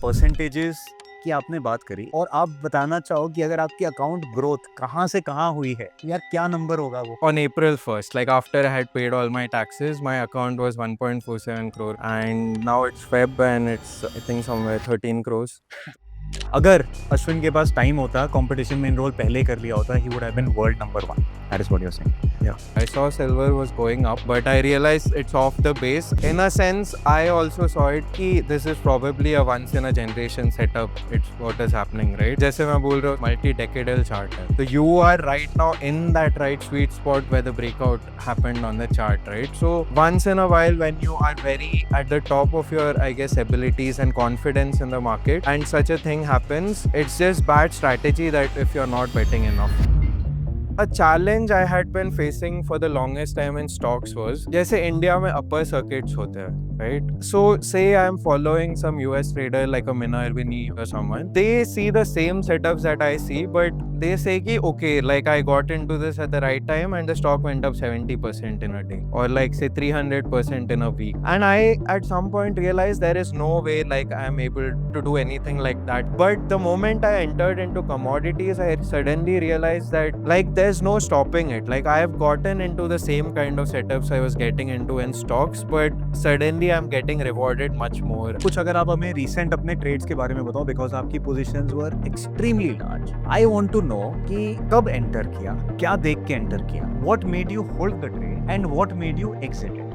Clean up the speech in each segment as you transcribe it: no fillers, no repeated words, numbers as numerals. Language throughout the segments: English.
Percentages की आपने बात करी और आप बताना चाहो कि अगर आपकी अकाउंट ग्रोथ कहाँ से कहाँ हुई है, यार क्या नंबर होगा वो? On April 1st, like after I had paid all my taxes, my account was 1.47 crore, and now it's Feb and it's I think somewhere 13 crores. अगर अश्विन के पास टाइम होता, कंपटीशन में एनरोल पहले कर लिया होता, he would have been world number 1. That is what you are saying. Yeah, I saw silver was going up, but I realized it's off the base. In a sense, I also saw it कि this is probably a once in a generation setup. It's what is happening, right? जैसे मैं बोल रहा हूँ, multi-decadal chart है. So you are right now in that right sweet spot where the breakout happened on the chart, right? So once in a while, when you are very at the top of your, I guess, abilities and confidence in the market, and such a thing happens, it's just bad strategy that if you're not betting enough. A challenge I had been facing for the longest time in stocks was जैसे India में upper circuits होते हैं, right? So say I am following some US trader like a Mina Irvini or someone. They see the same setups that I see, but they say कि okay, like I got into this at the right time and the stock went up 70% in a day, or like say 300% in a week. And I at some point realized there is no way like I am able to do anything like that. But the moment I entered into commodities, I suddenly realized that like there's no stopping it. Like I have gotten into the same kind of setups I was getting into in stocks, but suddenly I'm getting rewarded much more. कुछ अगर आप हमें recent अपने trades के बारे में बताओ, because आपकी positions were extremely large. I want to know कि कब एंटर किया, क्या देख के एंटर किया, what made you hold the trade and what made you exit it.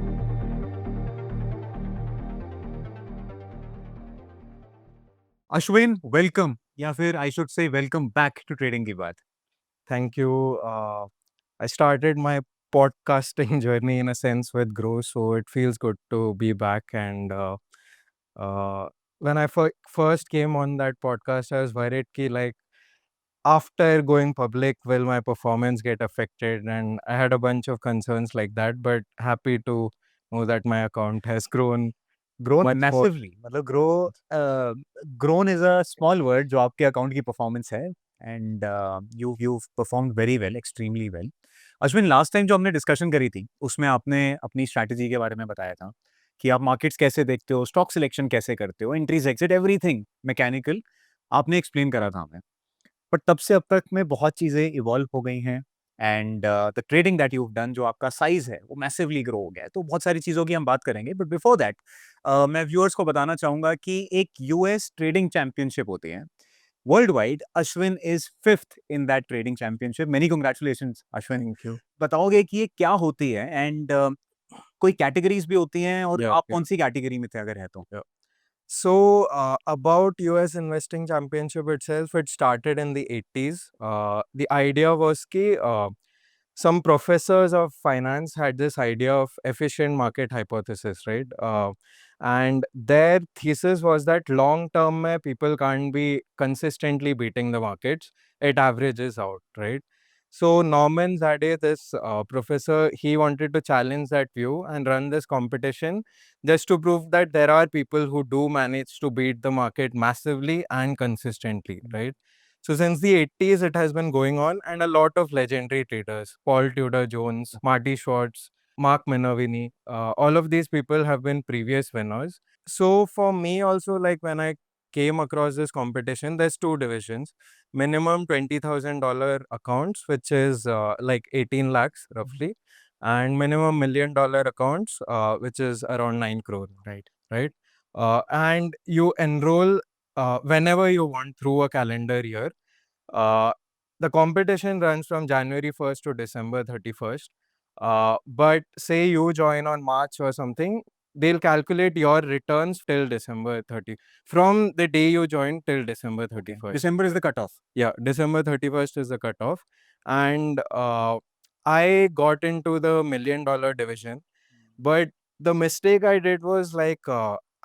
Ashwin, welcome, या फिर I should say welcome back to trading की बात. Thank you. I started my podcasting journey in a sense with Grow, so it feels good to be back. And uh, when I first came on that podcast, I was worried ki like after going public, will my performance get affected? And I had a bunch of concerns like that. But happy to know that my account has grown grown much more. Massively, मतलब grown is a small word जो आपके account की performance है. And you performed very well, extremely well. Ashwin, last time जो हमने discussion करी थी उसमें आपने अपनी स्ट्रैटेजी के बारे में बताया था कि आप मार्केट्स कैसे देखते हो, स्टॉक सिलेक्शन कैसे करते हो, एंट्रीज एग्जिट एवरीथिंग मैकेनिकल आपने एक्सप्लेन करा था हमें. बट तब से अब तक में बहुत चीज़ें इवॉल्व हो गई हैं. And the trading that you done, जो आपका साइज है वो मैसिवली ग्रो हो गया है. तो बहुत सारी चीज़ों की हम बात करेंगे, बट बिफोर दैट मैं व्यूअर्स को बताना चाहूंगा कि एक यूएस ट्रेडिंग चैंपियनशिप होती है world wide. Ashwin is fifth in that trading championship. Many congratulation Ashwin. Thank you. बताओगे कि ये क्या होती है, एंड कोई कैटेगरीज भी होती हैं, और Yeah. आप कौन सी कैटेगरी में थे अगर है तो? Yeah. So, about US Investing Championship itself, it started in the 80s. The idea was कि some professors of finance had this idea of efficient market hypothesis, right? And their thesis was that long term mein people can't be consistently beating the markets. It averages out, right? So Norman Zadeh, this professor, he wanted to challenge that view and run this competition just to prove that there are people who do manage to beat the market massively and consistently, right? So since the 80s, it has been going on, and a lot of legendary traders, Paul Tudor Jones, Marty Schwartz, Mark Minervini, all of these people have been previous winners. So for me also, like when I came across this competition, there's two divisions. Minimum $20,000 accounts, which is like 18 lakhs roughly, and minimum $1 million accounts, which is around 9 crore, right? And you enroll whenever you want through a calendar year. Uh, the competition runs from January 1st to December 31st. But say you join on March or something, they'll calculate your returns till December 30. From the day you join till December 31st. December is the cutoff. Yeah, December 31st is the cutoff. And I got into the $1 million division. But the mistake I did was like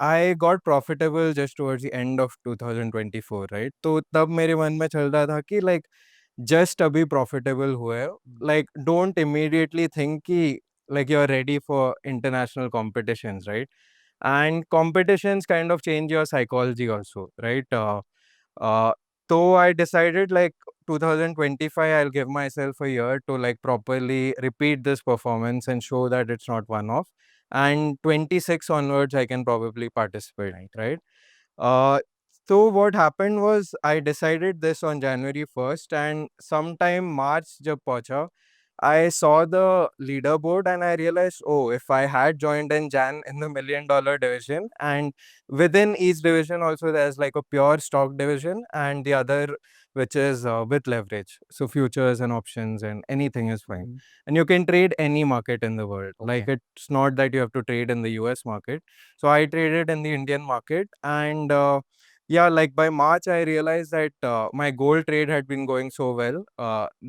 I got profitable just towards the end of 2024, right? तो तब मेरे मन में चल रहा था कि like just अभी profitable हुए है, like don't immediately think कि like you're ready for international competitions, right? And competitions kind of change your psychology also, right? Uh, so I decided like 2025, I'll give myself a year to like properly repeat this performance and show that it's not one off. And 26 onwards, I can probably participate, right? Uh, So what happened was I decided this on January 1st, and sometime March jab pahuncha, I saw the leaderboard and I realized, oh, if I had joined in Jan in the $1 million division, and within each division also there's like a pure stock division and the other which is with leverage. So futures and options and anything is fine. Mhm. And you can trade any market in the world. Like Okay. it's not that you have to trade in the US market. So I traded in the Indian market, and yeah, like by March, I realized that my gold trade had been going so well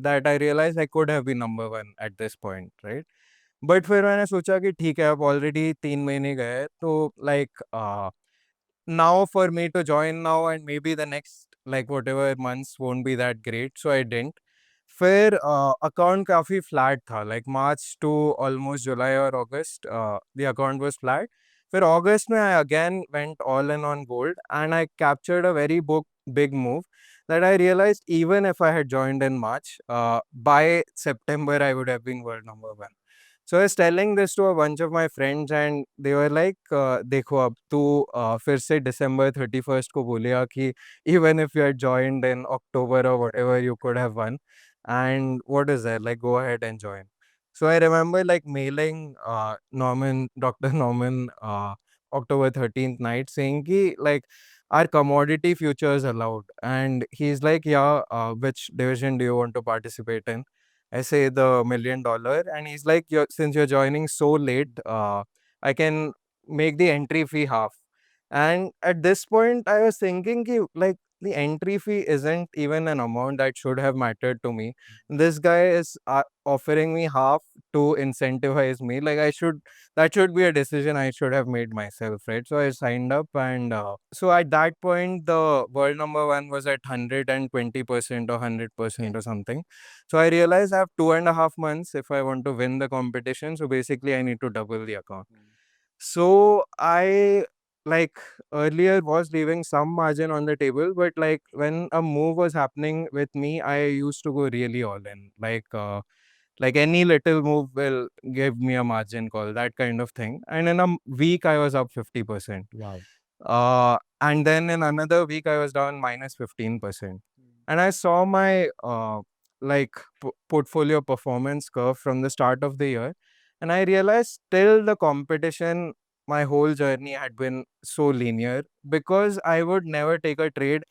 that I realized I could have been number one at this point, right? But फिर मैंने सोचा कि ठीक है अब already 3 महीने गए तो like now for me to join now and maybe the next like whatever months won't be that great, so I didn't. फिर अकाउंट काफ़ी फ्लैट था लाइक मार्च टू ऑलमोस्ट जुलाई और अगस्त द अकाउंट वाज फ्लैट. फिर अगस्त में I again went all in on gold and I captured a very big move that I realized even if I had joined in March, by September I would have been world number one. So I was telling this to a bunch of my friends and they were like, देखो अब तू फिर से December 31st को बोलेगा कि even if you had joined in October or whatever you could have won. And what is there? Like go ahead and join. So I remember like mailing Dr. Norman, October 13th night saying ki like are commodity futures allowed? And he's like, yeah, which division do you want to participate in? I say the $1 million, and he's like, since you're joining so late, I can make the entry fee half. And at this point, I was thinking, ki, like, the entry fee isn't even an amount that should have mattered to me. This guy is offering me half to incentivize me. Like, that should be a decision I should have made myself, right? So I signed up, and so at that point, the world number one was at 120% or 100% or something. So I realized I have 2.5 months if I want to win the competition. So basically, I need to double the account. So I like earlier was leaving some margin on the table, but like when a move was happening with me, I used to go really all in. Like any little move will give me a margin call, that kind of thing. And in a week, I was up 50%. Wow. And then in another week, I was down minus 15%. And I saw my like portfolio performance curve from the start of the year. And I realized till the competition, my whole journey had been so linear because I would never take a trade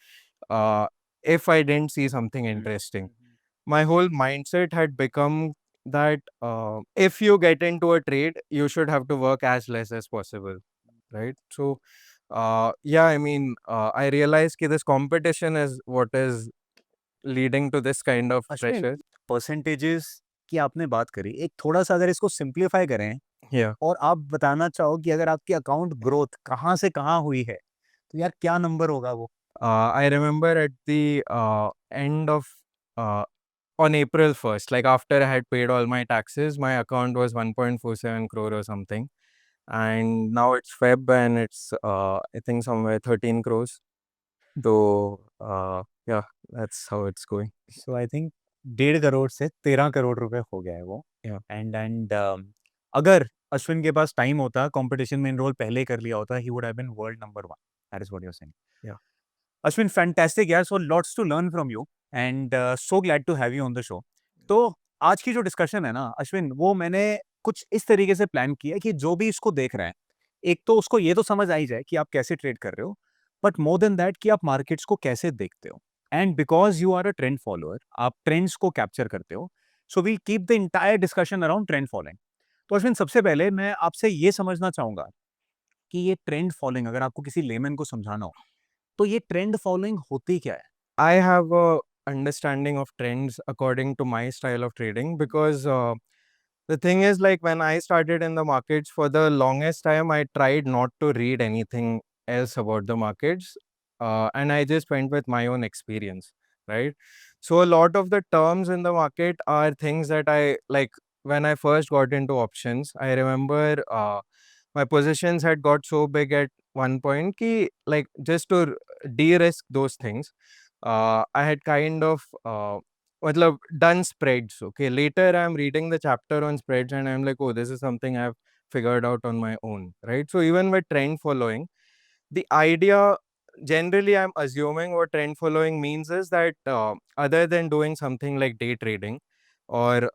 uh, if I didn't see something interesting. My whole mindset had become that if you get into a trade, you should have to work as less as possible, right? So, yeah, I mean, I realized that this competition is what is leading to this kind of Ashwin, pressure. Percentages की आपने बात करी, एक थोड़ा-सा अगर इसको simplify करें Yeah. और आप बताना चाहो कि अगर आपकी अकाउंट ग्रोथ कहाँ से कहाँ हुई है, तो यार क्या नंबर होगा वो? I remember at the end of uh, on April 1st, like after I had paid all my taxes, my account was 1.47 crore or something. And now it's Feb and it's, I think, somewhere 13 crores. So, yeah, that's how it's going. So I think 1.5 crore से 13 करोड़ रुपए हो गया है वो। Yeah. And अगर अश्विन के पास time होता, कॉम्पिटिशन में एनरोल पहले कर लिया होता, he would have been world number 1। That is what you are saying. Yeah. Ashwin fantastic यार, so lots to learn from you and so glad to have you on the show. तो आज की जो डिस्कशन है ना अश्विन, वो मैंने कुछ इस तरीके से प्लान किया है कि जो भी इसको देख रहा है, एक तो उसको ये तो समझ आ ही जाए कि आप कैसे ट्रेड कर रहे हो, बट मोर देन दैट कि आप मार्केट्स को कैसे देखते हो। And because you are a trend follower, आप ट्रेंड्स को कैप्चर करते हो, so we'll keep the entire discussion around trend following. तो अश्विन, सबसे पहले मैं आपसे ये समझना चाहूँगा कि ये ट्रेंड फॉलोइंग अगर आपको किसी लेमैन को समझाना हो, तो ये ट्रेंड फॉलोइंग होती क्या है? I have a understanding of trends according to my style of trading because the thing is like when I started in the markets for the longest time I tried not to read anything else about the markets, and I just went with my own experience, right? So a lot of the terms in the market are things that I like when I first got into options. I remember my positions had got so big at one point ki like just to de-risk those things, I had kind of matlab done spreads. Okay, later I'm reading the chapter on spreads and I'm like, oh, this is something I've figured out on my own, right? So even with trend following, the idea generally I'm assuming what trend following means is that other than doing something like day trading or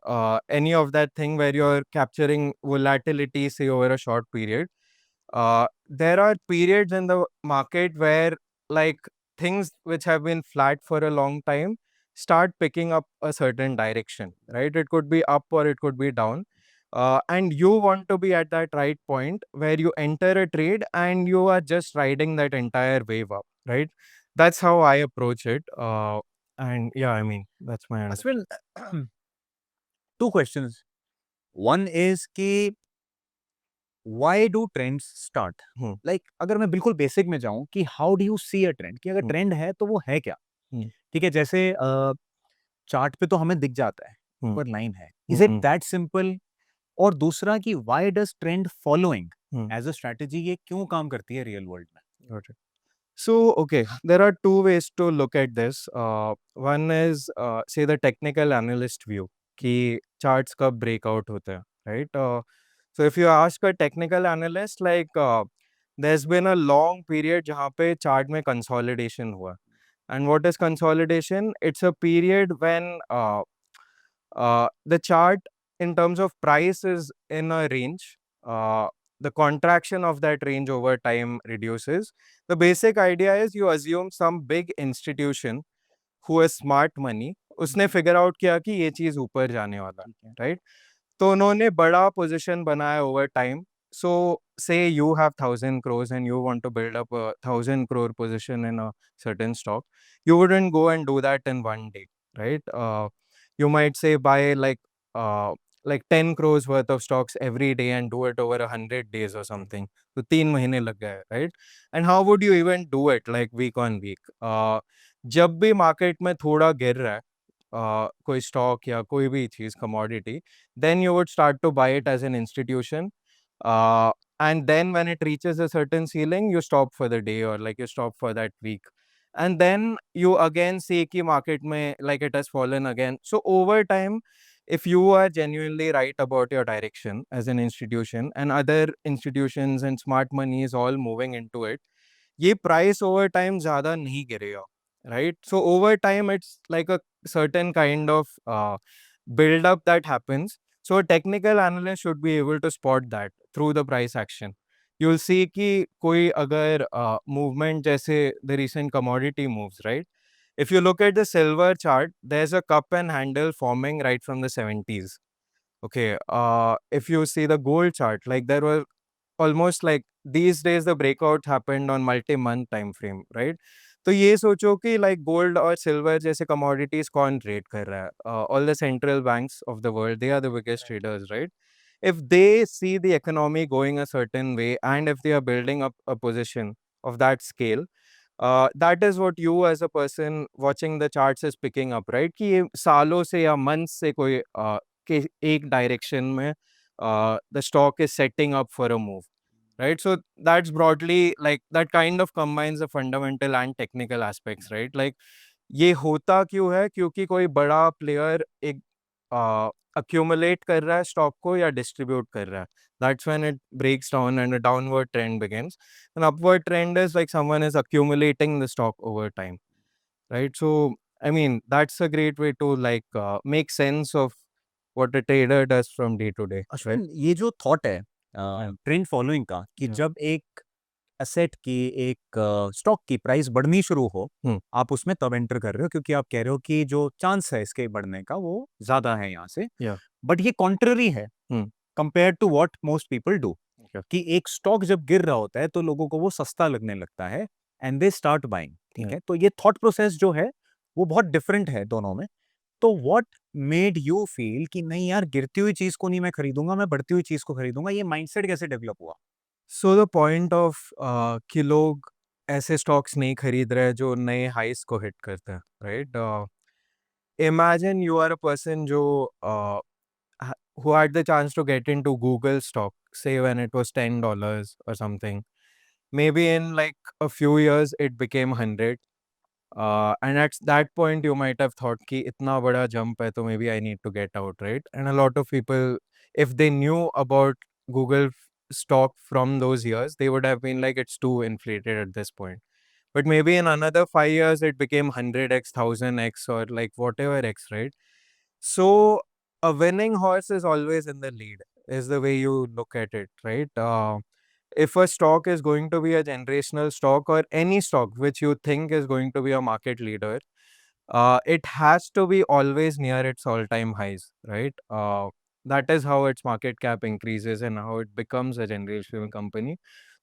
any of that thing where you're capturing volatility, say over a short period, there are periods in the market where like things which have been flat for a long time start picking up a certain direction, right? It could be up or it could be down. And you want to be at that right point where you enter a trade and you are just riding that entire wave up, right? That's how I approach it. And yeah, I mean, that's my answer. Ashwin, two questions. One is कि why do trends start? Hmm. Like अगर मैं बिल्कुल basic में जाऊँ कि how do you see a trend? कि अगर Hmm. Trend है तो वो है क्या? Hmm. ठीक है, जैसे चार्ट पे तो हमें दिख जाता है, Hmm. ऊपर लाइन है। Hmm. Is it Hmm. That simple? और दूसरा कि why does trend following Hmm. As a strategy ये क्यों काम करती है रियल वर्ल्ड में? Got it. So, okay, there are two ways to look at this. One is, say, the technical analyst view, कि charts कब breakout होते हैं, right? So, if you ask a technical analyst, like, there's been a long period जहाँ पे chart में consolidation हुआ. And what is consolidation? It's a period when the chart in terms of price is in a range. The contraction of that range over time reduces. The basic idea is you assume some big institution who has smart money, उसने figure out किया कि ये चीज ऊपर जाने वाला है, right? तो उन्होंने बड़ा position बनाया over time. So say you have 1,000 crores and you want to build up a 1,000 crore position in a certain stock, you wouldn't go and do that in one day, right? You might say buy like 10 crores worth of stocks every day and do it over 100 days or something. So 3 महीने लग गए, right? And how would you even do it like week on week? जब भी market में थोड़ा गिर रहा है, कोई stock या कोई भी चीज commodity, then you would start to buy it as an institution. And then when it reaches a certain ceiling, you stop for the day or like you stop for that week. And then you again see कि market में like it has fallen again. So over time, if you are genuinely right about your direction as an institution and other institutions and smart money is all moving into it, ये price over time ज़्यादा नहीं गिरेगा, right? So over time, it's like a certain kind of build up that happens. So a technical analyst should be able to spot that through the price action. You'll see कि कोई अगर movement जैसे the recent commodity moves, right? If you look at the silver chart, there's a cup and handle forming right from the 70s. Okay. If you see the gold chart, like there were almost like these days the breakout happened on multi-month time frame, right? तो ये सोचो कि like gold और silver जैसे commodities कौन trade कर रहा है? All the central banks of the world, they are the biggest traders, right? If they see the economy going a certain way and if they are building up a position of that scale, that is what you as a person watching the charts is picking up, right? कि ये सालों से या months से कोई के एक direction में the stock is setting up for a move, right? So that's broadly like that kind of combines the fundamental and technical aspects, right? Like ये होता क्यों है? क्योंकि कोई बड़ा प्लेयर एक accumulate कर रहा है स्टॉक को या डिस्ट्रीब्यूट कर रहा है. That's when it breaks down and a downward trend begins. An upward trend is like someone is accumulating the stock over time, right? So I mean that's a great way to like make sense of what a trader does from day to day, right? Ashwin, ये जो thought है trend following का कि Yeah. जब एक asset की एक stock की प्राइस बढ़नी शुरू हो, आप उसमें तब एंटर कर रहे हो क्योंकि आप कह रहे हो कि जो चांस है इसके बढ़ने का वो ज्यादा है यहाँ से. Yeah. बट ये कॉन्ट्ररी है compare to what most people do. Okay. कि एक स्टॉक जब गिर रहा होता है तो लोगों को वो सस्ता लगने लगता है एंड दे स्टार्ट बाइंग. ठीक है, तो ये थॉट प्रोसेस जो है वो बहुत डिफरेंट है दोनों में. तो व्हाट मेड यू फील कि नहीं यार, गिरती हुई चीज को नहीं मैं खरीदूंगा, मैं बढ़ती हुई चीज को खरीदूंगा? ये माइंडसेट कैसे डेवलप हुआ? So the point of कि लोग ऐसे स्टॉक्स नहीं खरीद रहे हैं जो नए हाइस को हिट करते हैं, right? Imagine you are a person जो who had the chance to get into Google stock, say when it was $10 or something. Maybe in like a few years it became 100. And at that point you might have thought कि इतना बड़ा jump है तो maybe I need to get out, right? And a lot of people, if they knew about Google stock from those years, they would have been like it's too inflated at this point. but maybe in another 5 years it became 100x, 1000x, or like whatever x, right? So a winning horse is always in the lead, is the way you look at it, right? If a stock is going to be a generational stock, or any stock which you think is going to be a market leader, it has to be always near its all-time highs, right? That is how its market cap increases and how it becomes a generational company.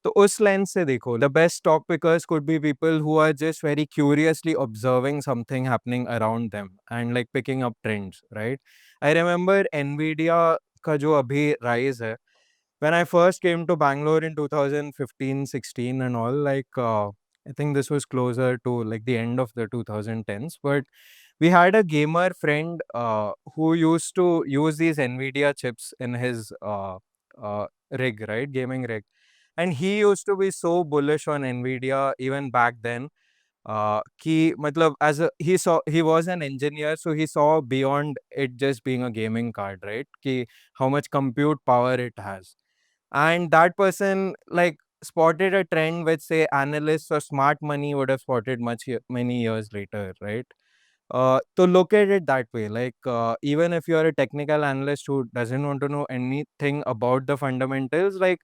तो उस lens से देखो, the best stock pickers could be people who are just very curiously observing something happening around them and like picking up trends, right? I remember Nvidia का जो अभी rise है, when I first came to Bangalore in 2015, 16 and all, like I think this was closer to like the end of the 2010s, but we had a gamer friend who used to use these Nvidia chips in his rig, right? Gaming rig. And he used to be so bullish on Nvidia even back then. कि मतलब as a he was an engineer, so he saw beyond it just being a gaming card, right? कि how much compute power it has. And that person like spotted a trend which say analysts or smart money would have spotted many years later, right? To look at it that way, like even if you're a technical analyst who doesn't want to know anything about the fundamentals, like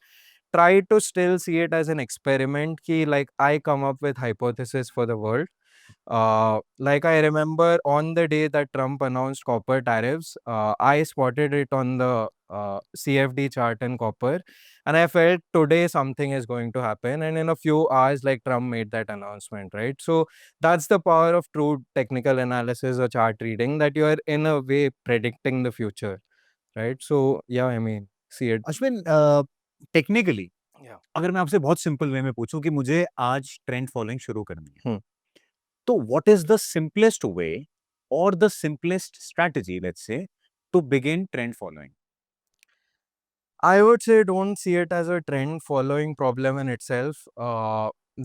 try to still see it as an experiment ki like I come up with hypothesis for the world. Like I remember on the day that Trump announced copper tariffs, I spotted it on the CFD chart in copper, and I felt today something is going to happen. And in a few hours, like Trump made that announcement, right? So that's the power of true technical analysis or chart reading, that you are in a way predicting the future, right? So yeah, I mean, see it. Ashwin technically Yeah. अगर मैं आपसे बहुत simple way में पूछूं कि मुझे आज trend following शुरू करनी है Hmm. तो what is the simplest way और the simplest strategy let's say to begin trend following I would say don't see it as a trend following problem in itself.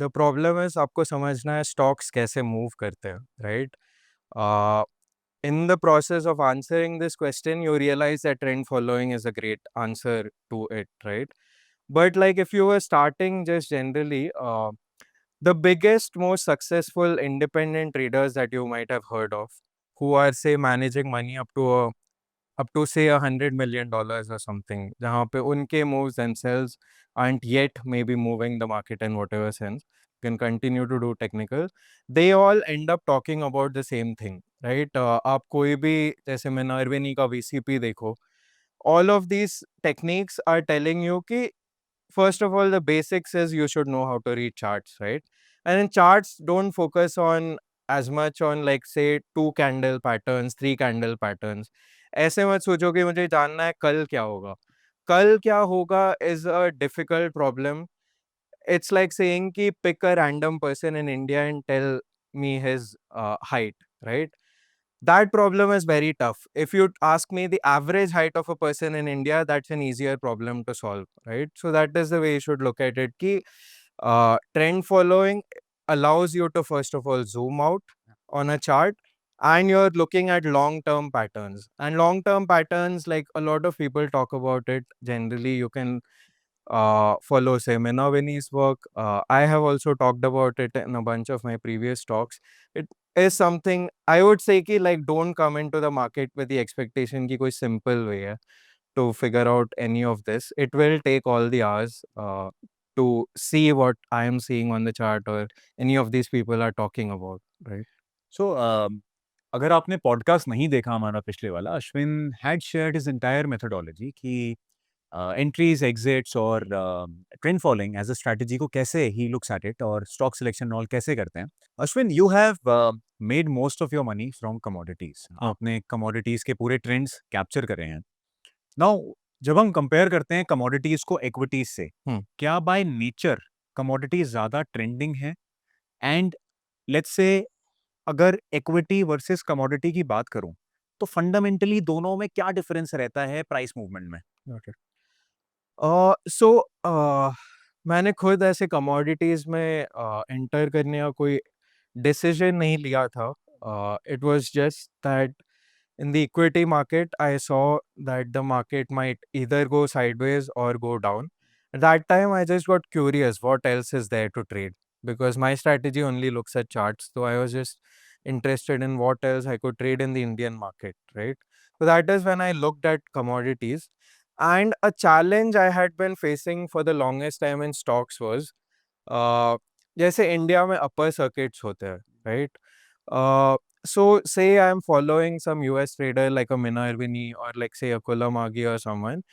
The problem is आपको समझना है stocks कैसे move करते हैं, right? Uh, in the process of answering this question, you realize that trend following is a great answer to it, right? But like if you were starting just generally, the biggest, most successful independent traders that you might have heard of, who are say managing money up to say $100 million or something, जहाँ पे उनके moves themselves aren't yet maybe moving the market in whatever sense, can continue to do technical, they all end up talking about the same thing, right? आप कोई भी जैसे Minervini का VCP देखो, all of these techniques are telling you कि first of all, the basics is you should know how to read charts, right? And in charts, don't focus on as much on like say 2 candle patterns, 3 candle patterns. ऐसे मत सोचो कि मुझे जानना है कल क्या होगा. कल क्या होगा is a difficult problem. It's like saying कि pick a random person in India and tell me his height, right? That problem is very tough. If you ask me the average height of a person in India, that's an easier problem to solve, right? So that is the way you should look at it. Ki, trend following allows you to first of all zoom out on a chart, and you're looking at long-term patterns. And long-term patterns, like a lot of people talk about it, generally you can follow say Menavini's work. I have also talked about it in a bunch of my previous talks. It is something I would say ki like don't come into the market with the expectation ki koi simple way hai to figure out any of this. It will take all the hours to see what I am seeing on the chart or any of these people are talking about, right? सो अगर आपने podcast नहीं देखा हमारा पिछले वाला Ashwin had shared his entire methodology कि entries exits और trend following as a strategy को कैसे ही लुक्स एट इट और स्टॉक सिलेक्शन ऑल कैसे करते हैं Ashwin you have made most of your money from commodities आपने कमोडिटीज के पूरे ट्रेंड्स कैप्चर करे हैं नाउ जब हम कंपेयर करते हैं कमोडिटीज को इक्विटीज से क्या बाय नेचर कमोडिटीज ज़्यादा ट्रेंडिंग है एंड लेट्स से अगर इक्विटी वर्सेस कमोडिटी की बात करूं तो फंडामेंटली दोनों में क्या डिफरेंस रहता है प्राइस मूवमेंट में Okay. सो मैंने खुद ऐसे कमोडिटीज में एंटर करने का कोई डिसीजन नहीं लिया था. It was just that in the equity market, I saw that the market might either go sideways or go down. At that time, I just got curious what else is there to trade. because my strategy only looks at charts. So I was just interested in what else I could trade in the Indian market, right? So that is when I looked at commodities. And a challenge I had been facing for the longest time in stocks was uh, जैसे India में अपर circuits होते हैं, right? So say I'm following some US trader like a Minervini or like say a Kulamagi or someone,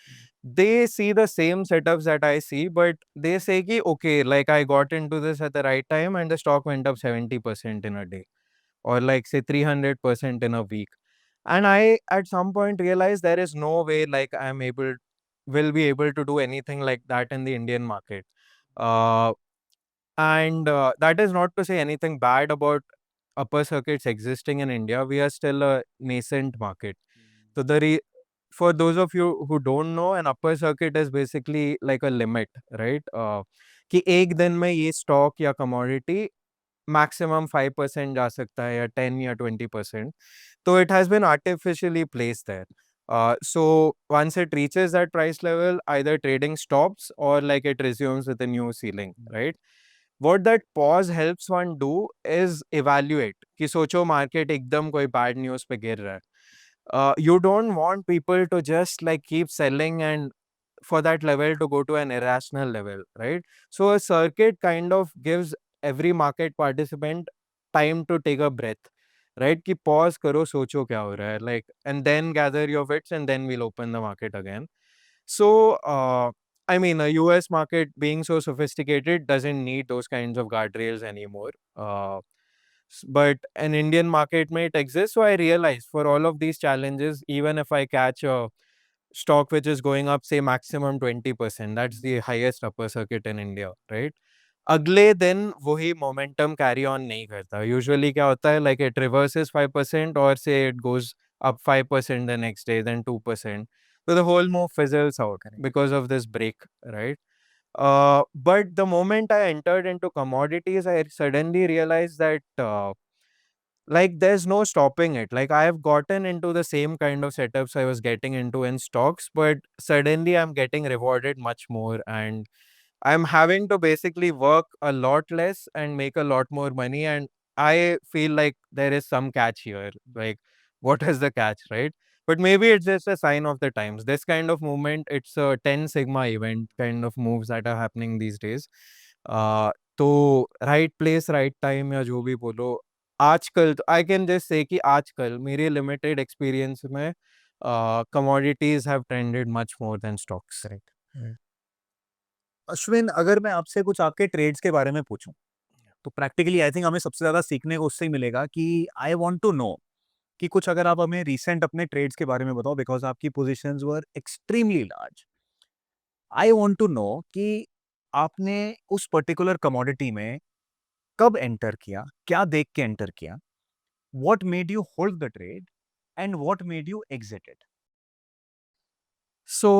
they see the same setups that I see, but they say ki okay, like I got into this at the right time and the stock went up 70% in a day, or like say 300% in a week. And I at some point realized there is no way like will be able to do anything like that in the Indian market. Uh, and that is not to say anything bad about upper circuits existing in India. We are still a nascent market. So for those of you who don't know, an upper circuit is basically like a limit, right? कि एक दिन में ये stock या commodity maximum 5% जा सकता है या 10 या 20%. So it has been artificially placed there. So once it reaches that price level, either trading stops or like it resumes with a new ceiling, right? What that pause helps one do is evaluate कि सोचो market एकदम कोई bad news पे गिर रहा है. You don't want people to just like keep selling and for that level to go to an irrational level, right? So a circuit kind of gives every market participant time to take a breath, right? कि pause करो सोचो क्या हो रहा है, like, and then gather your wits and then we'll open the market again. So I mean, a US market being so sophisticated doesn't need those kinds of guardrails anymore. But an Indian market may it exists. So I realized for all of these challenges, even if I catch a stock which is going up, say maximum 20%, that's the highest upper circuit in India, right? अगले दिन वही momentum carry on नहीं करता. Usually क्या होता है, like it reverses 5% or say it goes up 5% the next day, then 2%. So the whole move fizzles out because of this break, right? But the moment I entered into commodities, I suddenly realized that like there's no stopping it. Like I have gotten into the same kind of setups I was getting into in stocks, but suddenly I'm getting rewarded much more and I'm having to basically work a lot less and make a lot more money. And I feel like there is some catch here. Like, what is the catch, right? But maybe it's just a sign of the times. This kind of movement, it's a 10 sigma event kind of moves that are happening these days. Uh, तो right place right time या जो भी बोलो, आजकल I can just say कि आजकल मेरे limited experience में commodities have trended much more than stocks. Correct. Ashwin, अगर मैं आपसे कुछ आपके ट्रेड्स के बारे में पूछूं, तो प्रैक्टिकली आई थिंक हमें सबसे ज्यादा सीखने को उससे ही मिलेगा कि आई वांट टू नो कि कुछ अगर आप हमें रीसेंट अपने ट्रेड्स के बारे में बताओ, बिकॉज आपकी positions were extremely large. I want to know कि आपने उस पर्टिकुलर कमोडिटी में कब एंटर किया, क्या देख के एंटर किया, what made you hold the trade and what made you exit it. So,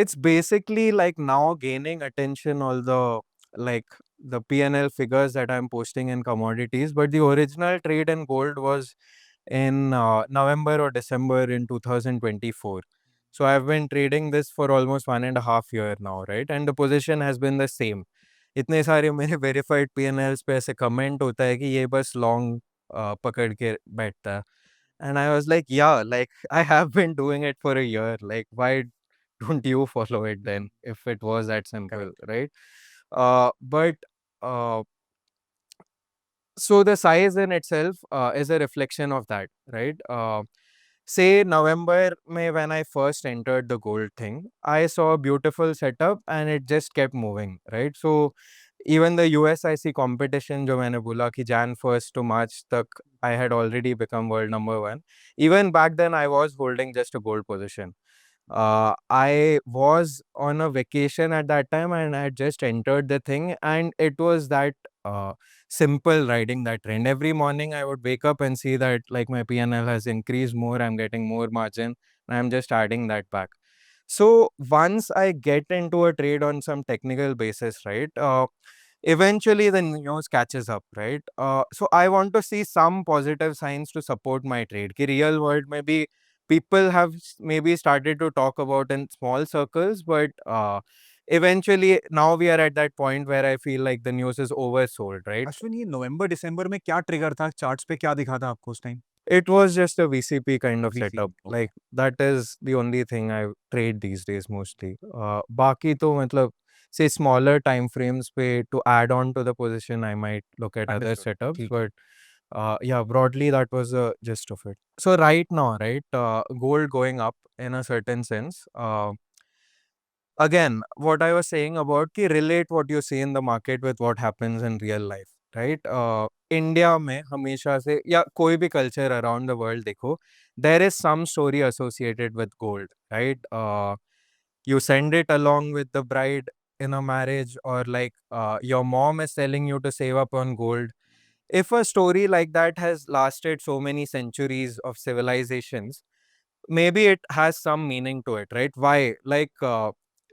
it's basically like now gaining attention, all the like the PNL figures that I'm posting in commodities, but the original trade in gold was in November or December in 2024. So I've been trading this for almost 1.5 years now, right? And the position has been the same. इतने सारे मेरे verified पीएनएल्स पे ऐसे comment होता है कि ये बस लॉन्ग पकड़ के बैठता है. And I was like, yeah, like I have been doing it for a year. Like, why don't you follow it then if it was that simple, right? But uh, so the size in itself is a reflection of that, right? Say November May when I first entered the gold thing, I saw a beautiful setup and it just kept moving, right? So even the USIC competition जो मैंने बोला कि Jan 1st to March तक I had already become world number one. Even back then I was holding just a gold position. I was on a vacation at that time and I had just entered the thing and it was that simple riding that trend. Every morning I would wake up and see that like my PNL has increased more, I'm getting more margin, and I'm just adding that back. So once I get into a trade on some technical basis, right, eventually the news catches up, right? So I want to see some positive signs to support my trade. Ki real world maybe people have maybe started to talk about in small circles, but eventually now we are at that point where I feel like the news is oversold, right? Ashwin ये नवंबर दिसंबर में क्या trigger था charts पे क्या दिखा था आपको उस time It was just a VCP kind of VCP, setup. okay. Like that is the only thing I trade these days mostly. बाकी तो मतलब say smaller time frames पे to add on to the position I might look at other Understood. setups, ठीक है but yeah, broadly that was the gist of it. So right now, right, gold going up in a certain sense. Again, what I was saying about ki relate what you see in the market with what happens in real life, right? India में हमेशा से या कोई भी culture around the world देखो, there is some story associated with gold, right? You send it along with the bride in a marriage, or like your mom is telling you to save up on gold. If a story like that has lasted so many centuries of civilizations, maybe it has some meaning to it, right? Why? Like,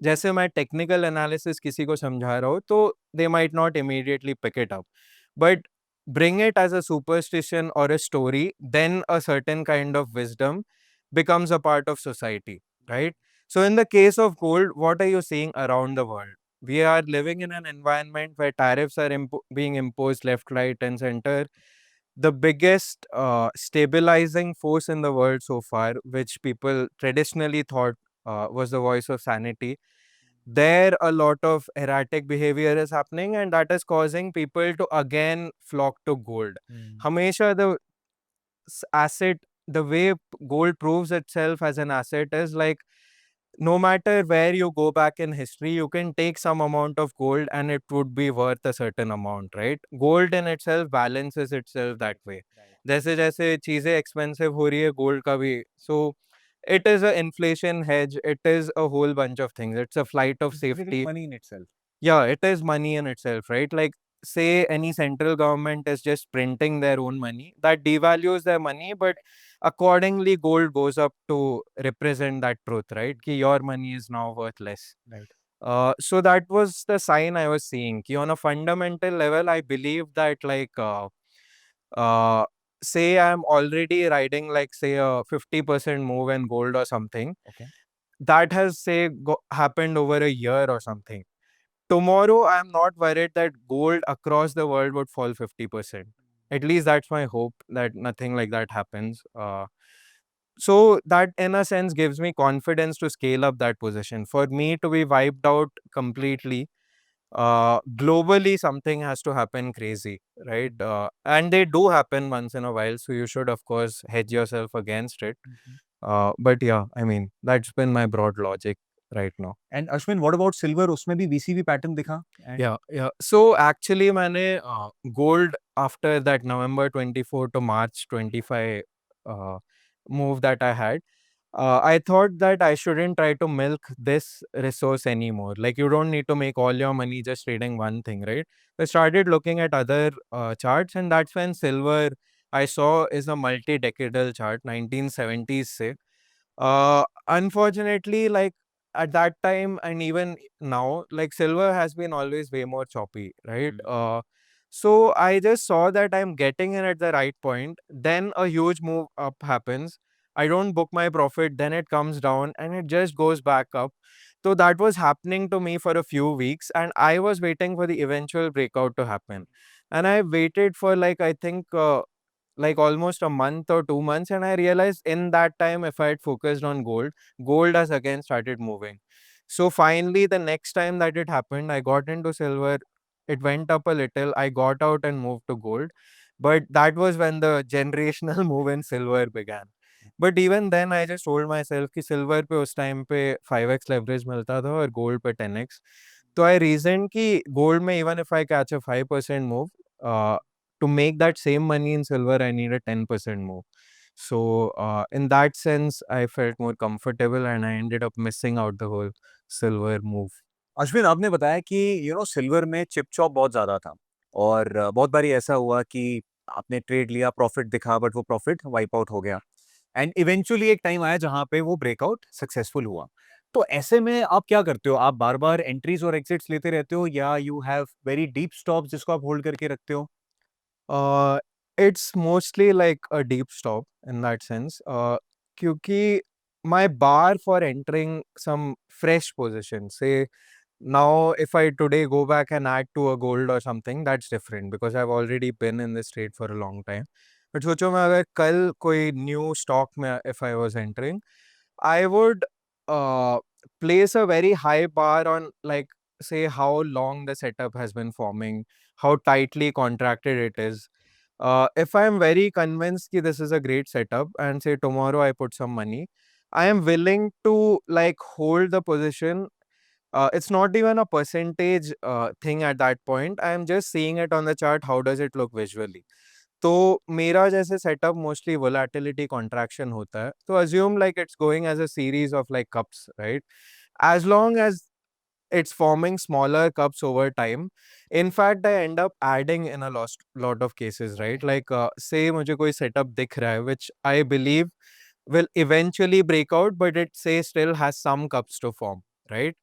जैसे मैं technical analysis किसी को समझा रहा हूँ तो they might not immediately pick it up, but bring it as a superstition or a story, then a certain kind of wisdom becomes a part of society, right? So in the case of gold, what are you seeing around the world? We are living in an environment where tariffs are being imposed left, right, and center. The biggest stabilizing force in the world so far, which people traditionally thought was the voice of sanity, there a lot of erratic behavior is happening, and that is causing people to again flock to gold. Hamesha the asset, the way gold proves itself as an asset is like no matter where you go back in history, you can take some amount of gold and it would be worth a certain amount, right? Gold in itself balances itself that way. जैसे जैसे चीजें expensive हो रही है gold का भी, so it is a inflation hedge, it is a whole bunch of things, it's a flight of It's basically safety. money in itself. Yeah, it is money in itself, right? Like, say any central government is just printing their own money, that devalues their money, but accordingly, gold goes up to represent that truth, right? Ki your money is now worth less. Right. So that was the sign I was seeing. Ki on a fundamental level, I believe that uh, say I'm already riding like say a 50% move in gold or something. Okay. That has say happened over a year or something. Tomorrow, I'm not worried that gold across the world would fall 50%. At least that's my hope that nothing like that happens. So that in a sense gives me confidence to scale up that position. For me to be wiped out completely, globally something has to happen crazy, right? And they do happen once in a while, so you should of course hedge yourself against it. But yeah, I mean that's been my broad logic right now. And Ashwin what about silver उसमें भी VCB pattern दिखा and Yeah. So actually, मैंने gold after that November 24 to March 25 uh, move that I had, I thought that I shouldn't try to milk this resource anymore. Like you don't need to make all your money just trading one thing, right? I started looking at other charts, and that's when silver I saw is a multi-decadal chart, 1970s say. Unfortunately, like at that time and even now, like silver has been always way more choppy, right? So I just saw that I'm getting in at the right point. Then a huge move up happens. I don't book my profit, then it comes down and it just goes back up. So that was happening to me for a few weeks, and I was waiting for the eventual breakout to happen. And I waited for like I think like almost a month or 2 months, and I realized in that time if I had focused on gold has again started moving. So finally the next time that it happened, I got into silver. It went up a little, I got out and moved to gold, but that was when the generational move in silver began. But even then I just told myself कि silver पे उस time पे 5x leverage मिलता था और gold पे 10x. So I reasoned कि gold में even if I catch a 5% move, uh, to make that same money in silver, I need a 10% move. So, in that sense, I felt more comfortable and I ended up missing out the whole silver move. Ashwin आपने बताया कि silver में chip chop बहुत ज़्यादा था और बहुत बारी ऐसा हुआ कि आपने ट्रेड लिया प्रॉफिट दिखा बट वो प्रॉफिट वाइप आउट हो गया एंड इवेंचुअली एक टाइम आया जहाँ पे वो ब्रेकआउट सक्सेसफुल हुआ तो ऐसे में आप क्या करते हो आप बार बार एंट्रीज और एग्जिट्स लेते रहते हो या you have very deep stop जिसको आप होल्ड करके रखते हो Uh, it's mostly like a deep stop in that sense. क्योंकि my bar for entering some fresh position, say Now, if I today go back and add to a gold or something, that's different because I've already been in this trade for a long time. But सोचो मैं अगर कल कोई new stock में if I was entering, I would uh, place a very high bar on like say how long the setup has been forming, how tightly contracted it is. If I'm very convinced that this is a great setup and say tomorrow I put some money, I am willing to like hold the position. It's not even a percentage thing at that point. I am just seeing it on the chart. How does it look visually? तो मेरा जैसे setup mostly volatility contraction होता है तो assume like it's going as a series of like cups right as long as it's forming smaller cups over time. In fact, I end up adding in a lot of cases, right? Like, say, मुझे कोई setup दिख रहा है, which I believe will eventually break out, but it say still has some cups to form, right?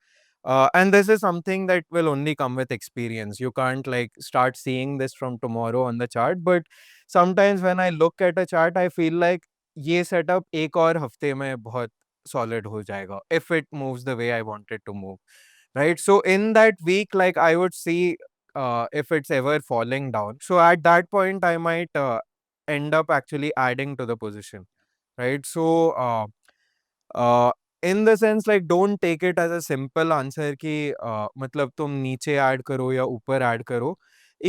And this is something that will only come with experience. You can't like start seeing this from tomorrow on the chart, but sometimes when I look at a chart, I feel like ये setup एक और हफ्ते में बहुत solid हो जाएगा if it moves the way I want it to move, right? So in that week, like I would see if it's ever falling down. So at that point, I might end up actually adding to the position, right? So uh, in the sense like don't take it as a simple answer कि मतलब तुम नीचे add करो या ऊपर add करो.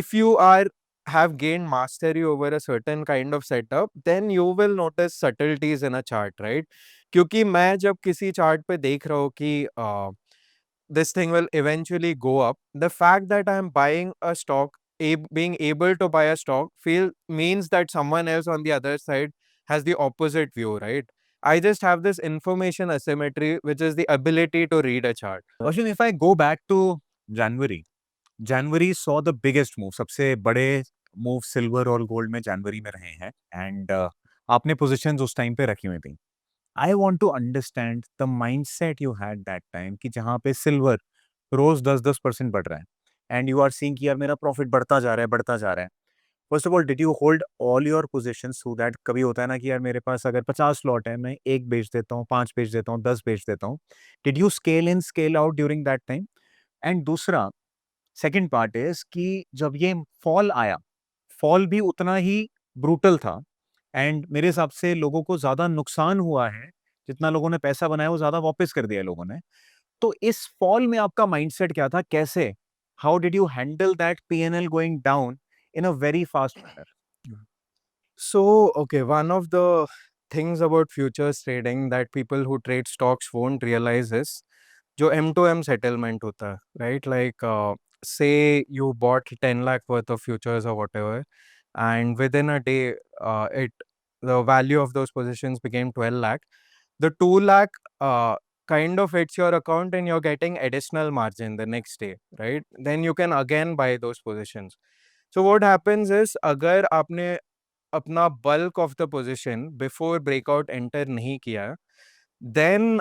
If you are have gained mastery over a certain kind of setup, then you will notice subtleties in a chart, right? क्योंकि मैं जब किसी चार्ट पे देख रहा हूँ कि this thing will eventually go up. The fact that I'm buying a stock, being able to buy a stock, feel means that someone else on the other side has the opposite view, right? I just have this information asymmetry, which is the ability to read a chart. Ashwin, if I go back to January, January saw the biggest move. सबसे बड़े move silver और gold में जनवरी में रहे हैं and आपने positions उस time पे रखी हुई थी. I want to understand the mindset you had that time कि जहाँ पे सिल्वर रोज 10-10% बढ़ रहा है एंड यू आर सीइंग कि यार मेरा प्रॉफिट बढ़ता जा रहा है बढ़ता जा रहा है. First of all did you hold all your positions so that कभी होता है ना कि यार मेरे पास अगर 50 स्लॉट है मैं एक बेच देता हूँ 5 बेच देता हूँ 10 बेच देता हूँ. Did you scale in scale out during that time? And दूसरा सेकंड पार्ट इज कि जब ये फॉल आया, फॉल भी उतना ही ब्रूटल था एंड मेरे हिसाब से लोगों को ज्यादा नुकसान हुआ है. जितना लोगों ने पैसा बनाया वो ज्यादा वापस कर दिया लोगों ने. तो इस फॉल में आपका माइंडसेट क्या था? कैसे, how did you handle that PNL going down in a very fast manner? So, okay, one of the things about futures trading that people who trade stocks won't realize is जो M2M settlement होता है, right? Like, say you bought 10 lakh worth of futures or whatever, and within a day, the value of those positions became 12 lakh. The 2 lakh kind of hits your account and you're getting additional margin the next day, right? Then you can again buy those positions. So what happens is अगर आपने अपना bulk of the position before breakout enter नहीं किया, then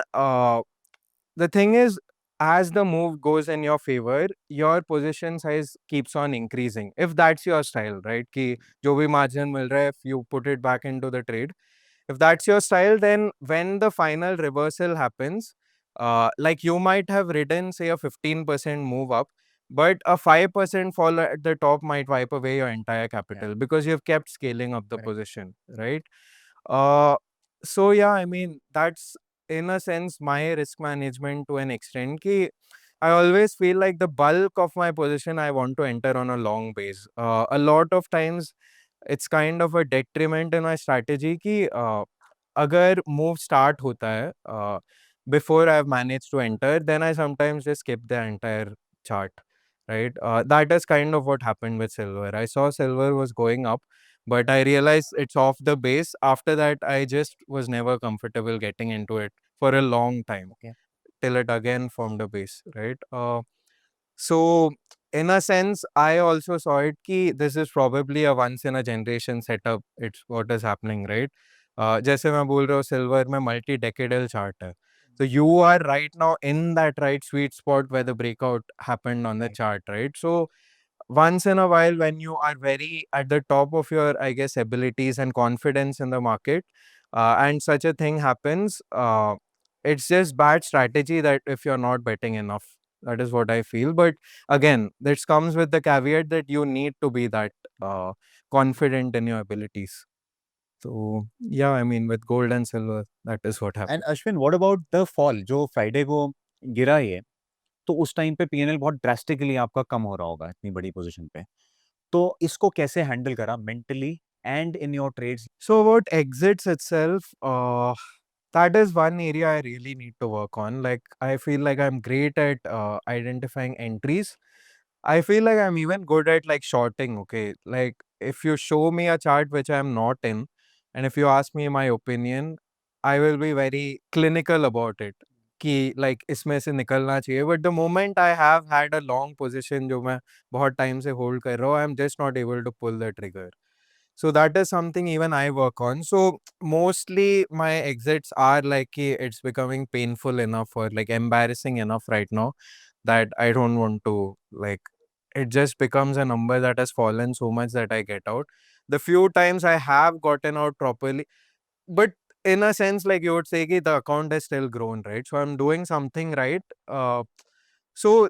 the thing is, as the move goes in your favor, your position size keeps on increasing. If that's your style, right? कि जो भी margin मिल रहा है, if you put it back into the trade. If that's your style, then when the final reversal happens, like you might have ridden, say, a 15% move up, but a 5% fall at the top might wipe away your entire capital because you've kept scaling up the Correct. position, right? Uh, so yeah, I mean, that's in a sense my risk management to an extent. Ki I always feel like the bulk of my position I want to enter on a long base. A lot of times it's kind of a detriment in my strategy कि अगर move start होता है before I've managed to enter, then I sometimes just skip the entire chart, right? That is kind of what happened with silver. I saw silver was going up, but I realized it's off the base. After that, I just was never comfortable getting into it for a long time Okay. till it again formed a base, right? So in a sense, I also saw it कि this is probably a once in a generation setup. It's what is happening, right? जैसे मैं बोल रहा हूँ silver में multi-decadal chart है. So you are right now in that right sweet spot where the breakout happened on the Right. chart, right? So once in a while when you are very at the top of your, I guess, abilities and confidence in the market, and such a thing happens, it's just bad strategy that if you're not betting enough, That is what I feel. But again, this comes with the caveat that you need to be that confident in your abilities. So yeah, I mean, with gold and silver, that is what and happened. Ashwin what about the fall जो Friday को गिरा ये, तो उस time पे PNL बहुत drastically आपका कम हो रहा होगा इतनी बड़ी पोजीशन पे, तो इसको कैसे हैंडल करा mentally and in your trades? So about exits itself, that is one area I really need to work on. Like I feel like I'm great at identifying entries. I feel like I'm even good at like shorting. Okay, like if you show me a chart which I'm not in, and if you ask me my opinion, I will be very clinical about it. कि like इसमें से निकलना चाहिए. But the moment I have had a long position जो मैं बहुत time से hold कर रहा हूँ, I'm just not able to pull the trigger. So that is something even I work on. So mostly my exits are like it's becoming painful enough or like embarrassing enough right now that I don't want to like it just becomes a number that has fallen so much that I get out. The few times I have gotten out properly, but in a sense, like you would say, ki the account has still grown, right? So I'm doing something right. So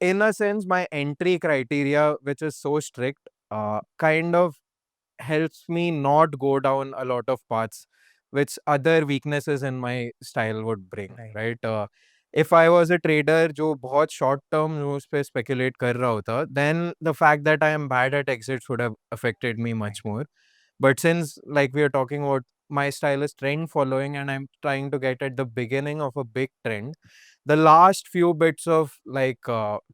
in a sense, my entry criteria, which is so strict, kind of helps me not go down a lot of paths which other weaknesses in my style would bring, right. right? If I was a trader जो बहुत short term moves पे speculate कर रहा होता, then the fact that I am bad at exits would have affected me much right. more. But since like we are talking about my style is trend following and I'm trying to get at the beginning of a big trend, the last few bits of like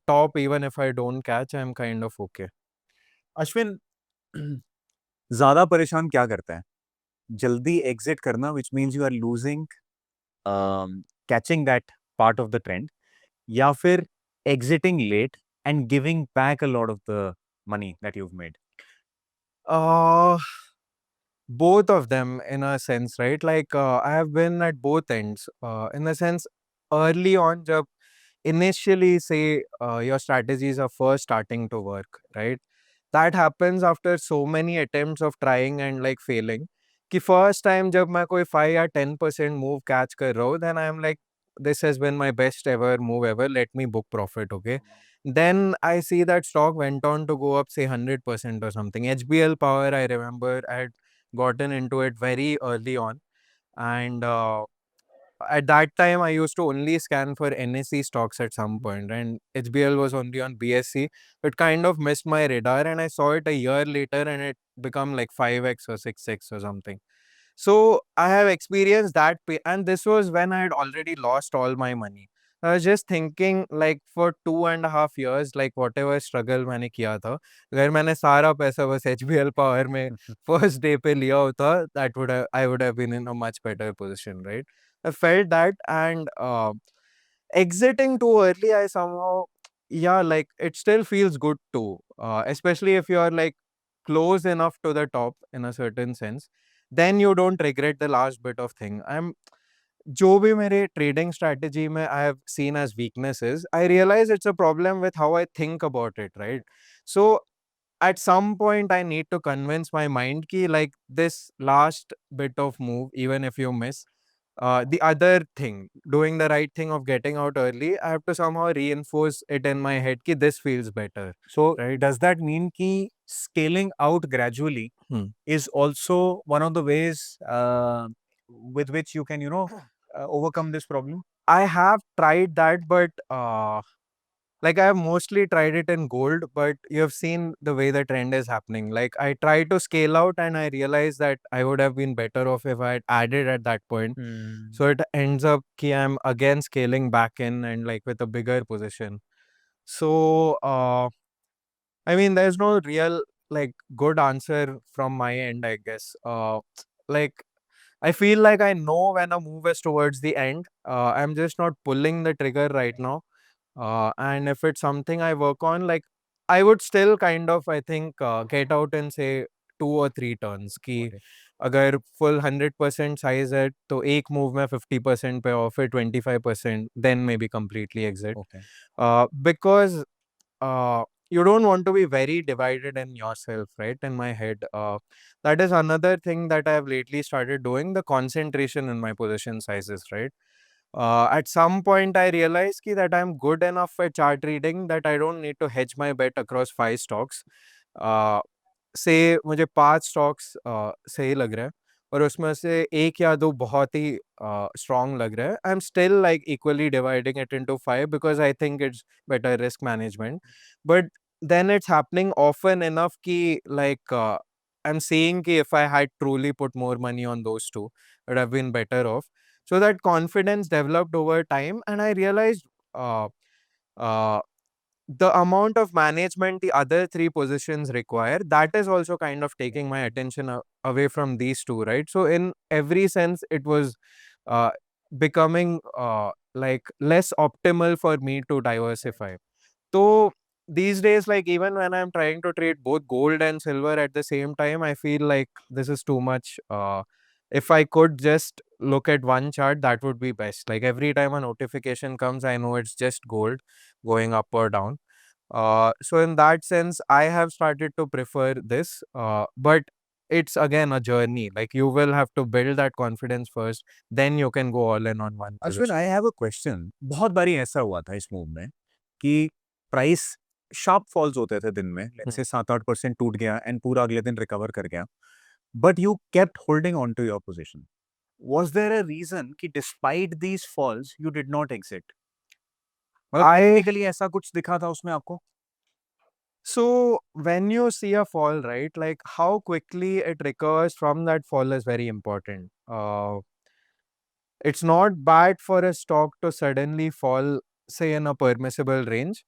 top, even if I don't catch, I'm kind of okay. Ashwin ज़्यादा परेशान क्या करता है? जल्दी exit करना which means you are losing catching that part of the trend, या फिर exiting late and giving back a lot of the money that you've made? Uh, Both of them in a sense, right? Like I have been at both ends. In the sense, early on, jab initially say your strategies are first starting to work, right? That happens after so many attempts of trying and like failing. कि first time जब मैं कोई 5 या 10% move catch कर रहा हूँ, then I am like, this has been my best ever move ever. Let me book profit, okay? Then I see that stock went on to go up, say 100% or something. HBL Power, I remember I had gotten into it very early on, and at that time I used to only scan for NSE stocks at some point, and HBL was only on BSE. It kind of missed my radar, and I saw it a year later, and it become like 5x or 6x or something. So I have experienced that, and this was when I had already lost all my money. I was just thinking, like for 2.5 years, like whatever struggle मैंने किया था, अगर मैंने सारा पैसा बस HBL Power में first day पे लिया होता, that would have I would have been in a much better position, right? I felt that, and exiting too early, I somehow, yeah, like it still feels good too, especially if you are like close enough to the top in a certain sense, then you don't regret the last bit of thing. I'm जो भी मेरे trading strategy में I have seen as weaknesses, I realize it's a problem with how I think about it, right? So at some point I need to convince my mind ki like this last bit of move, even if you miss, the other thing, doing the right thing of getting out early, I have to somehow reinforce it in my head ki this feels better, So right? does that mean कि scaling out gradually Hmm. is also one of the ways with which you can, overcome this problem? I have tried that, but like I have mostly tried it in gold, but you have seen the way the trend is happening. Like I try to scale out and I realize that I would have been better off if I had added at that point. Hmm. So it ends up ki I'm again scaling back in and like with a bigger position. So I mean there's no real like good answer from my end, I guess. Like I feel like I know when a move is towards the end. I'm just not pulling the trigger right now. And if it's something I work on, like I would still kind of, I think, get out in say 2 or 3 turns. कि Okay. अगर full 100% size है तो एक move में 50% पे और फिर 25% then maybe completely exit. Okay. Because you don't want to be very divided in yourself, right? In my head, that is another thing that I have lately started doing, the concentration in my position sizes, right? At some point, I realized that I'm good enough at chart reading that I don't need to hedge my bet across 5 stocks. Uh, से मुझे 5 stocks सही लग रहा है और उसमें से 1 या 2 बहुत ही स्ट्रॉन्ग लग रहा है। I am still like equally dividing it into 5 because I think it's better risk management. But then it's happening often enough कि like I'm seeing कि if I had truly put more money on those two, it would have been better off. So that confidence developed over time, and I realized uh, uh, the amount of management the other 3 positions require, that is also kind of taking my attention away from these two, right? So in every sense it was uh, becoming like less optimal for me to diversify. So these days, like even when I'm trying to trade both gold and silver at the same time, I feel like this is too much. If I could just look at one chart, that would be best. Like every time a notification comes, I know it's just gold going up or down. So in that sense, I have started to prefer this. But it's again a journey. Like you will have to build that confidence first, then you can go all in on one Ashwin, position. I have a question. बहुत बारी ऐसा हुआ था इस move में कि price sharp false होते थे दिन में, लेट्स से 7-8% टूट गया एंड पूरा अगले दिन रिकवर कर गया, but you kept holding on to your position. Was there a reason कि despite these falls you did not exit? मतलब I टेक्निकली ऐसा कुछ दिखा था उसमें आपको? So when you see a fall, right, like how quickly it recovers from that fall is very important. It's not bad for a stock to suddenly fall, say, in a permissible range.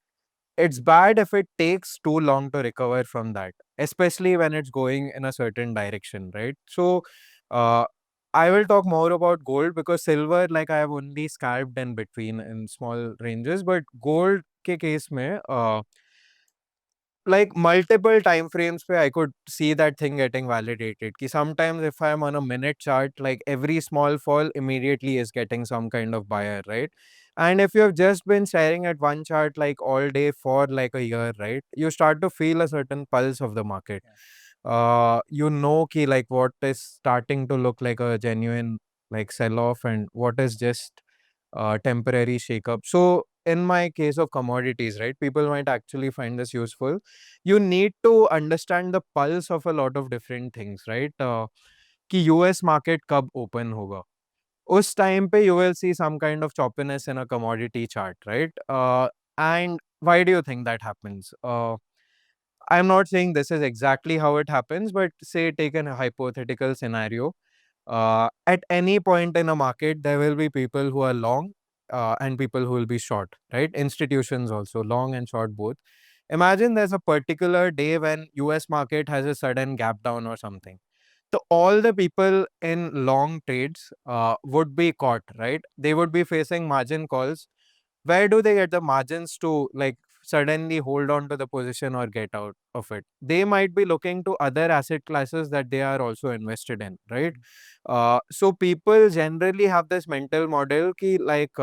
It's bad if it takes too long to recover from that, especially when it's going in a certain direction, right? So, uh, I will talk more about gold because silver, like I have only scalped in between in small ranges, but gold के case में, like multiple time frames where I could see that thing getting validated. Ki sometimes if I'm on a minute chart, like every small fall immediately is getting some kind of buyer, right? And if you have just been staring at one chart like all day for like a year, right? You start to feel a certain pulse of the market. You know ki like what is starting to look like a genuine like sell off and what is just temporary shakeup. So in my case of commodities, right, people might actually find this useful. You need to understand the pulse of a lot of different things, right? कि US market कब open होगा. उस time पे you will see some kind of choppiness in a commodity chart, right? And why do you think that happens? I'm not saying this is exactly how it happens, but say take a hypothetical scenario. At any point in a market, there will be people who are long and people who will be short, right? Institutions also, long and short both. Imagine there's a particular day when US market has a sudden gap down or something. So all the people in long trades would be caught, right? They would be facing margin calls. Where do they get the margins to like suddenly hold on to the position or get out of it? They might be looking to other asset classes that they are also invested in, right? So people generally have this mental model ki like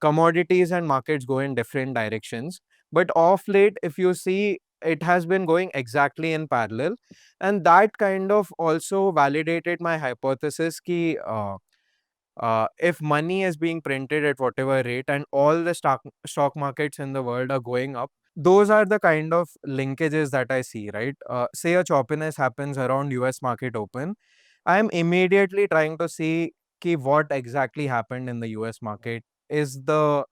commodities and markets go in different directions. But off late, if you see, it has been going exactly in parallel. And that kind of also validated my hypothesis ki if money is being printed at whatever rate and all the stock markets in the world are going up, those are the kind of linkages that I see, right? Say a choppiness happens around US market open, I am immediately trying to see ki what exactly happened in the US market. Is the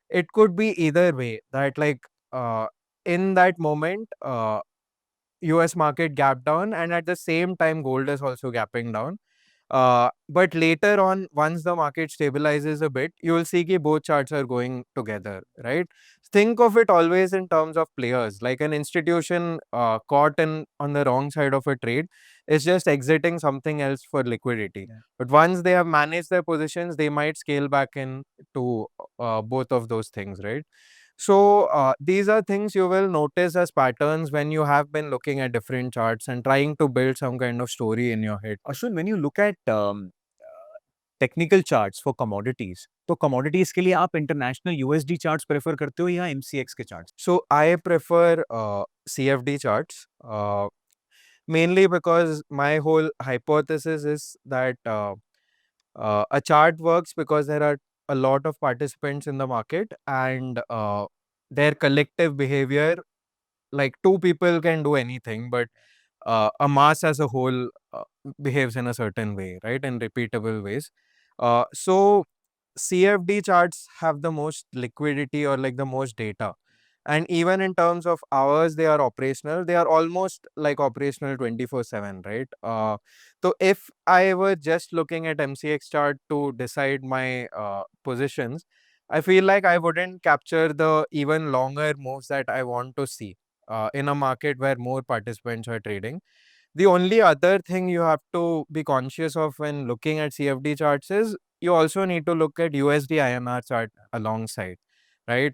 it could be either way that like in that moment US market gap down and at the same time gold is also gapping down. But later on, once the market stabilizes a bit, you will see that both charts are going together, right? Think of it always in terms of players. Like an institution caught in on the wrong side of a trade is just exiting something else for liquidity. Yeah. But once they have managed their positions, they might scale back in to both of those things, right? So these are things you will notice as patterns when you have been looking at different charts and trying to build some kind of story in your head. Ashwin, when you look at technical charts for commodities, तो commodities के लिए आप international USD charts prefer करते हो या MCX के charts? So I prefer CFD charts mainly because my whole hypothesis is that A chart works because there are a lot of participants in the market, and their collective behavior, like two people can do anything, but a mass as a whole behaves in a certain way, right? In repeatable ways. So CFD charts have the most liquidity or like the most data. And even in terms of hours they are operational, they are almost like operational 24/7, right? So if I were just looking at MCX chart to decide my positions, I feel like I wouldn't capture the even longer moves that I want to see in a market where more participants are trading. The only other thing you have to be conscious of when looking at CFD charts is you also need to look at USD INR chart alongside, right?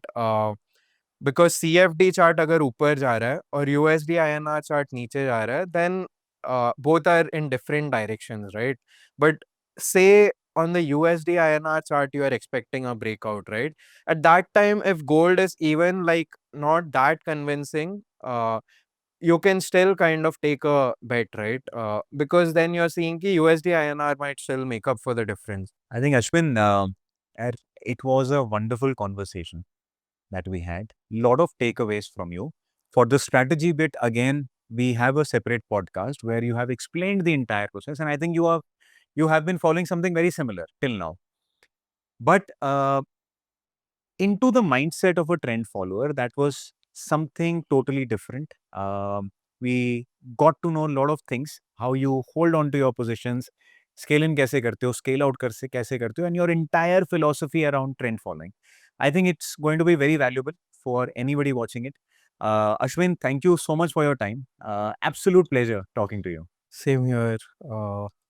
Because CFD chart अगर ऊपर जा रहा है और USD INR chart नीचे जा रहा है, then both are in different directions, right? But say on the USD INR chart you are expecting a breakout, right? At that time, if gold is even like not that convincing, you can still kind of take a bet, right? Because then you're seeing ki USD INR might still make up for the difference. I think Ashwin, it was a wonderful conversation that we had. Lot of takeaways from you. For the strategy bit, again, we have a separate podcast where you have explained the entire process, and I think you have been following something very similar till now. But into the mindset of a trend follower, that was something totally different. We got to know a lot of things, how you hold on to your positions, scale in कैसे करते हो, scale out कैसे करते हो, and your entire philosophy around trend following. I think it's going to be very valuable for anybody watching it. Ashwin, thank you so much for your time. Absolute pleasure talking to you. Same here.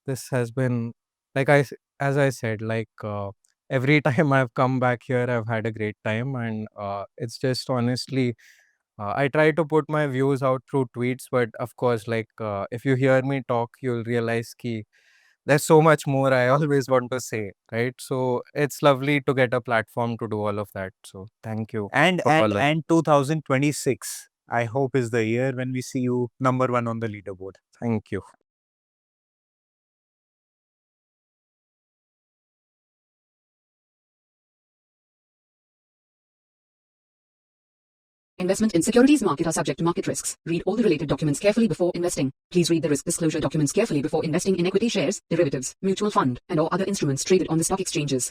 This has been like as I said, like every time I've come back here, I've had a great time, and it's just honestly, I try to put my views out through tweets, but of course, like if you hear me talk, you'll realize ki there's so much more I always want to say, right? So it's lovely to get a platform to do all of that. So thank you And for all that. and 2026, I hope, is the year when we see you number one on the leaderboard. Thank you. Investment in securities market are subject to market risks. Read all the related documents carefully before investing. Please read the risk disclosure documents carefully before investing in equity shares, derivatives, mutual fund, and or other instruments traded on the stock exchanges.